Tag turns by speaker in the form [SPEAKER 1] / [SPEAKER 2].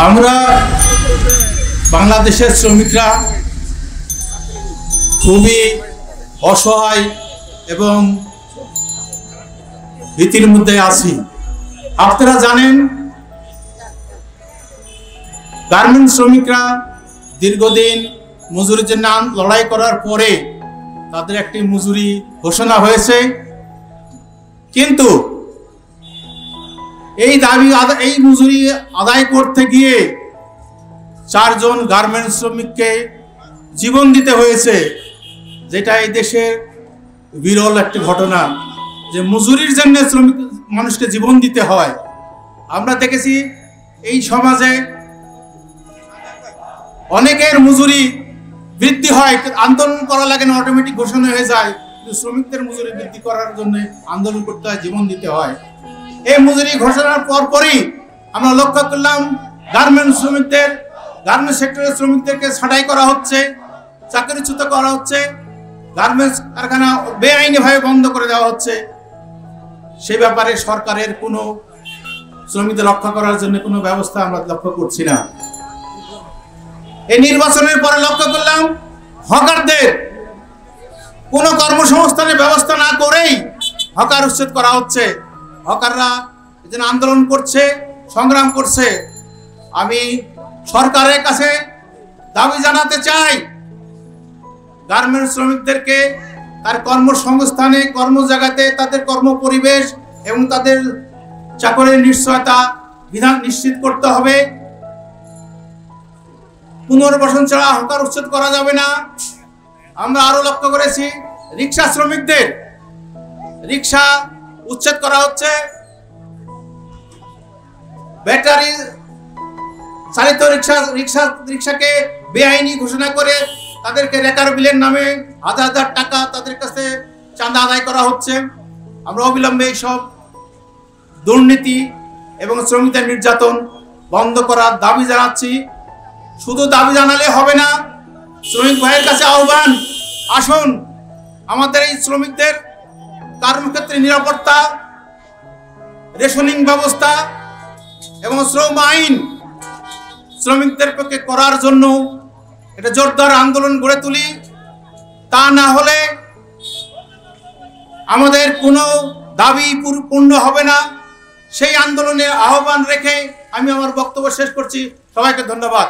[SPEAKER 1] আমরা বাংলাদেশের শ্রমিকরা খুবই অসহায় এবং ভীতির মধ্যে আছি। আপনারা জানেন গার্মেন্টস শ্রমিকরা দীর্ঘদিন মজুরির জন্য লড়াই করার পরে তাদের একটি মজুরি ঘোষণা হয়েছে, কিন্তু এই মজুরি আদায় করতে গিয়ে 4 জন গার্মেন্টস শ্রমিককে জীবন দিতে হয়েছে, যেটা এই দেশের বিরল একটি ঘটনা যে মজুরির জন্য শ্রমিক মানুষকে জীবন দিতে হয়। আমরা দেখেছি এই সমাজে অনেকের মজুরি বৃদ্ধি হয়, আন্দোলন করা লাগে না, অটোমেটিক ঘোষণা হয়ে যায়, কিন্তু শ্রমিকদের মজুরি বৃদ্ধি করার জন্য আন্দোলন করতে হয়, জীবন দিতে হয়। এই মজুরি ঘোষণার পরপরই আমরা লক্ষ্য করলাম গার্মেন্টস সেক্টরের শ্রমিকদেরকে ছাঁটাই করা হচ্ছে, চাকরিচ্যুত করা হচ্ছে, গার্মেন্টস কারখানা বেআইনিভাবে বন্ধ করে দেওয়া হচ্ছে। সে ব্যাপারে সরকারের কোনো শ্রমিকদের রক্ষা করার জন্য কোনো ব্যবস্থা আমরা লক্ষ্য করছি না। এই নির্বাচনের পরে লক্ষ্য করলাম হকারদের কোনো কর্মসংস্থানের ব্যবস্থা না করেই হকার উচ্ছেদ করা হচ্ছে। হকাররা এজন্য আন্দোলন করছে, সংগ্রাম করছে। আমি সরকারের কাছে দাবি জানাতে চাই, গার্মেন্টস শ্রমিকদেরকে তার কর্মসংস্থানে, কর্মজায়গাতে তাদের কর্মপরিবেশ এবং তাদের চাকরির নিশ্চয়তা বিধান নিশ্চিত করতে হবে। পুনর্বাসন ছাড়া হকার উচ্ছেদ করা যাবে না। আমরা আরো লক্ষ্য করেছি রিক্সা শ্রমিকদের রিক্সা উচ্ছেদ করা হচ্ছে, ব্যাটারি চালিত রিক্সাকে বেআইনি ঘোষণা করে তাদেরকে রেকার বিলের নামে হাজার হাজার টাকা তাদের কাছে চাঁদা আদায় করা হচ্ছে। আমরা অবিলম্বে এইসব দুর্নীতি এবং শ্রমিকদের নির্যাতন বন্ধ করার দাবি জানাচ্ছি। শুধু দাবি জানালে হবে না, শ্রমিক ভাইয়ের কাছে আহ্বান, আসুন আমাদের এই শ্রমিকদের কর্মক্ষেত্রে নিরাপত্তা, রেশনিং ব্যবস্থা এবং শ্রম আইন শ্রমিকদের পক্ষে করার জন্য এটা জোরদার আন্দোলন গড়ে তুলি। তা না হলে আমাদের কোনো দাবি পূর্ণ হবে না। সেই আন্দোলনের আহ্বান রেখে আমি আমার বক্তব্য শেষ করছি। সবাইকে ধন্যবাদ।